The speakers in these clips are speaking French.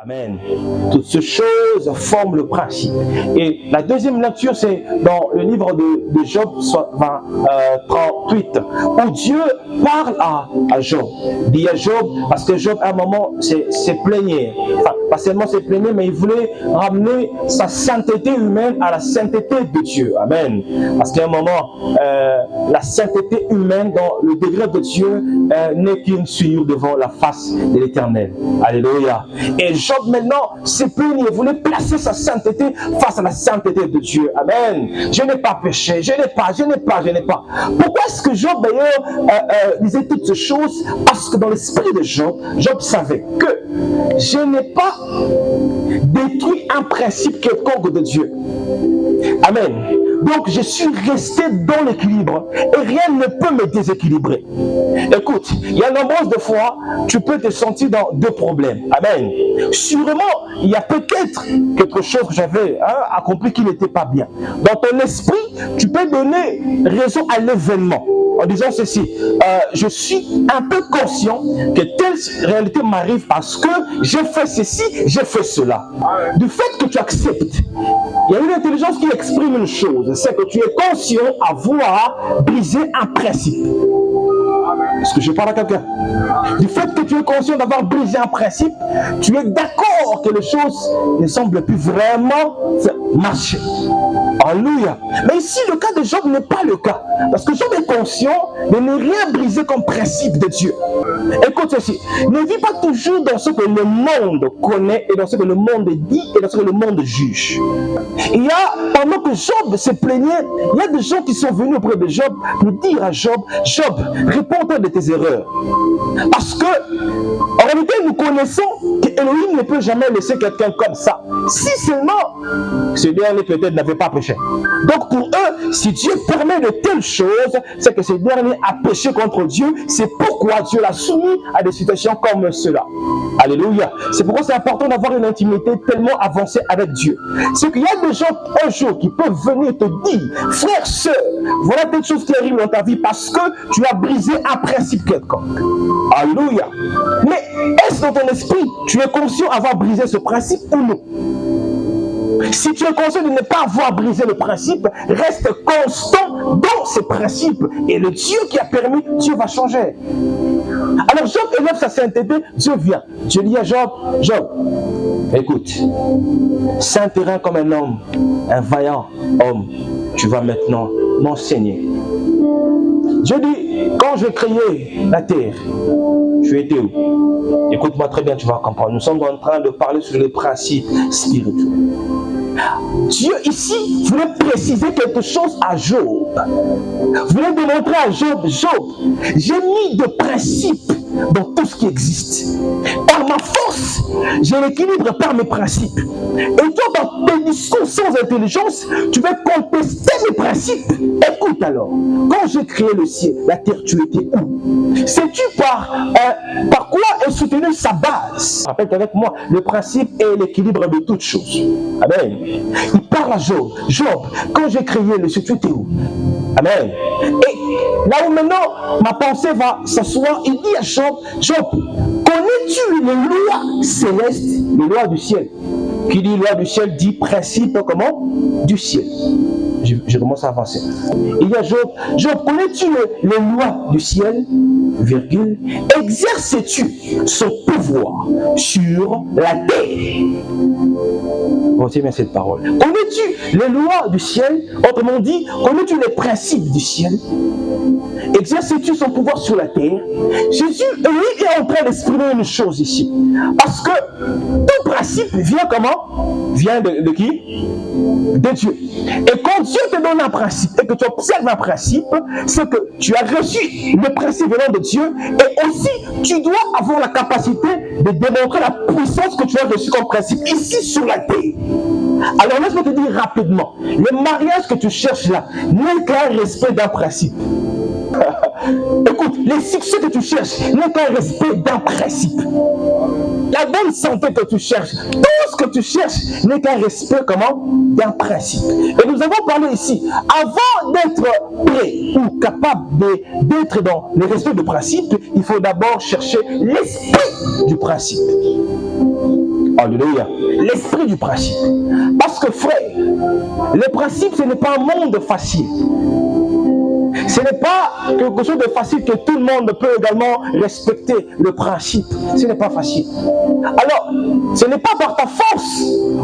Amen. Toutes ces choses forment le principe. Et la deuxième lecture, c'est dans le livre de Job 38, où Dieu parle à Job. Dit à Job, parce que Job, à un moment, s'est plaigné. Enfin, pas seulement s'est plaigné, mais il voulait ramener sa sainteté humaine à la sainteté de Dieu. Amen. Parce qu'à un moment, la sainteté humaine dans le degré de Dieu n'est qu'une souillure devant la face de l'Éternel. Alléluia. Et Job maintenant s'est plaigné, voulait placer sa sainteté face à la sainteté de Dieu. Amen. Je n'ai pas péché, je n'ai pas. Pourquoi est-ce que Job d'ailleurs disait toutes ces choses? Parce que dans l'esprit de Job, Job savait que je n'ai pas détruit un principe quelconque de Dieu. Amen. Donc je suis resté dans l'équilibre et rien ne peut me déséquilibrer. Écoute, il y a nombreuses de fois, tu peux te sentir dans deux problèmes. Amen. Sûrement, il y a peut-être quelque chose que j'avais accompli qui n'était pas bien. Dans ton esprit, tu peux donner raison à l'événement en disant ceci, je suis un peu conscient que telle réalité m'arrive parce que j'ai fait ceci, j'ai fait cela. Du fait que tu acceptes, il y a une intelligence qui exprime une chose, c'est que tu es conscient avoir brisé un principe. Est-ce que je parle à quelqu'un? Du fait que tu es conscient d'avoir brisé un principe, tu es d'accord que les choses ne semblent plus vraiment marcher. Alléluia. Mais ici, le cas de Job n'est pas le cas. Parce que Job est conscient de ne rien briser comme principe de Dieu. Écoute ceci. Ne vis pas toujours dans ce que le monde connaît et dans ce que le monde dit et dans ce que le monde juge. Il y a, pendant que Job se plaignait, il y a des gens qui sont venus auprès de Job pour dire à Job, Job, réponds-toi de tes erreurs. Parce que, en réalité, nous connaissons qu'Élohim ne peut jamais laisser quelqu'un comme ça. Si seulement ce dernier peut-être n'avait pas péché. Donc pour eux, si Dieu permet de telles choses, c'est que ce dernier a péché contre Dieu. C'est pourquoi Dieu l'a soumis à des situations comme cela. Alléluia. C'est pourquoi c'est important d'avoir une intimité tellement avancée avec Dieu. C'est qu'il y a des gens un jour qui peuvent venir te dire, frère, sœur, voilà telle chose qui arrive dans ta vie parce que tu as brisé un principe quelconque. Alléluia. Mais est-ce dans ton esprit, tu es conscient d'avoir brisé ce principe ou non? Si tu es conscient de ne pas avoir brisé le principe, reste constant dans ce principe. Et le Dieu qui a permis, Dieu va changer. Alors Job élève sa sainteté, Dieu vient. Dieu dit à Job, Job, écoute, saint terrain comme un homme, un vaillant homme, tu vas maintenant m'enseigner. Dieu dit, quand j'ai créé la terre, tu étais où? Écoute-moi très bien, tu vas comprendre. Nous sommes en train de parler sur les principes spirituels. Dieu ici voulait préciser quelque chose à Job. Voulait démontrer à Job, Job, j'ai mis de principes dans tout ce qui existe. Par ma force, j'ai l'équilibre par mes principes. Et toi, dans tes discours sans intelligence, tu vas contester mes principes. Écoute alors, quand j'ai créé le ciel, la terre, tu étais où? Sais-tu par quoi est soutenue sa base? Rappelle avec moi, le principe est l'équilibre de toutes choses. Amen. Il parle à Job. Job, quand j'ai créé le ciel, tu étais où? Amen. Et là où maintenant ma pensée va s'asseoir, il dit à Job, Job, connais-tu les lois célestes, les lois du ciel? Qui dit loi du ciel dit principe comment? Du ciel. Je commence à avancer. Il dit à Job, Job, connais-tu les lois du ciel? Virgule. Exerces-tu son pouvoir sur la terre? Retenez bien cette parole. Connais-tu les lois du ciel? Autrement dit, connais-tu les principes du ciel? Exerces-tu son pouvoir sur la terre? Jésus, lui, est en train d'exprimer une chose ici. Parce que tout principe vient comment? Vient de qui? De Dieu. Et quand Dieu te donne un principe et que tu observes un principe, c'est que tu as reçu le principe venant de Dieu et aussi tu dois avoir la capacité de démontrer la puissance que tu as reçue comme principe ici sur la terre. Alors laisse-moi te dire rapidement, le mariage que tu cherches là n'est qu'un respect d'un principe. Écoute, les succès que tu cherches n'est qu'un respect d'un principe. La bonne santé que tu cherches, tout ce que tu cherches n'est qu'un respect comment? D'un principe. Et nous avons parlé ici, avant d'être prêt ou capable d'être dans le respect du principe, il faut d'abord chercher l'esprit du principe. Alléluia. L'esprit du principe. Parce que frère, le principe, ce n'est pas un monde facile. Ce n'est pas quelque chose de facile que tout le monde peut également respecter le principe. Ce n'est pas facile. Alors, ce n'est pas par ta force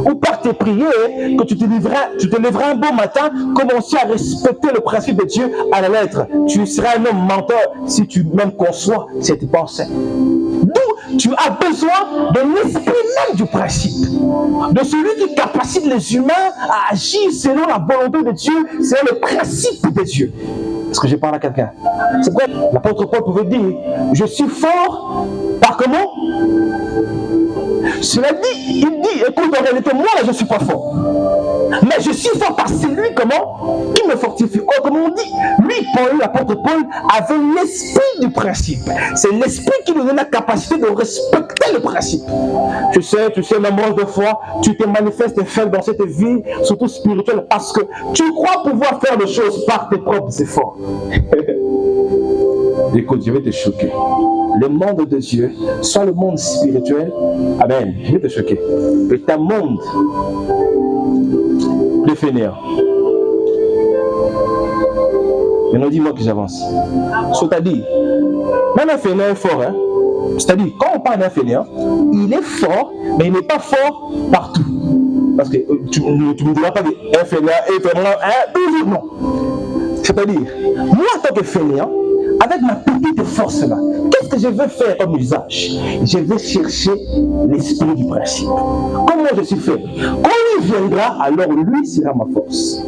ou par tes prières que tu te lèveras un beau matin, commencer à respecter le principe de Dieu à la lettre. Tu seras un homme menteur si tu même conçois cette pensée. D'où tu as besoin de l'esprit même du principe, de celui qui capacite les humains à agir selon la volonté de Dieu, selon le principe de Dieu. Est-ce que je parle à quelqu'un? C'est pourquoi l'apôtre Paul pouvait dire, je suis fort par comment? Cela dit, il dit, écoute, en réalité, moi là, je ne suis pas fort. Mais je suis fort par celui, comment? Qui me fortifie. Oh, comme on dit, lui, Paul, l'apôtre Paul, avait l'esprit du principe. C'est l'esprit qui nous donne la capacité de respecter le principe. Tu sais, nombreuses de fois, tu te manifestes faible dans cette vie, surtout spirituelle, parce que tu crois pouvoir faire des choses par tes propres efforts. Écoute, je vais te choquer. Le monde de Dieu, soit le monde spirituel, amen, je vais te choquer, est un monde de fainéants. Maintenant, dis-moi que j'avance. C'est-à-dire, même un fainéant est fort, hein? C'est-à-dire, quand on parle d'un fainéant, il est fort, mais il n'est pas fort partout. Parce que tu ne me diras pas qu'un fainéant, toujours non. C'est-à-dire, moi en tant que fainéant, avec ma petite force là, qu'est-ce que je vais faire comme usage? Je vais chercher l'esprit du principe. Comment je suis fait? Quand il viendra, alors lui sera ma force.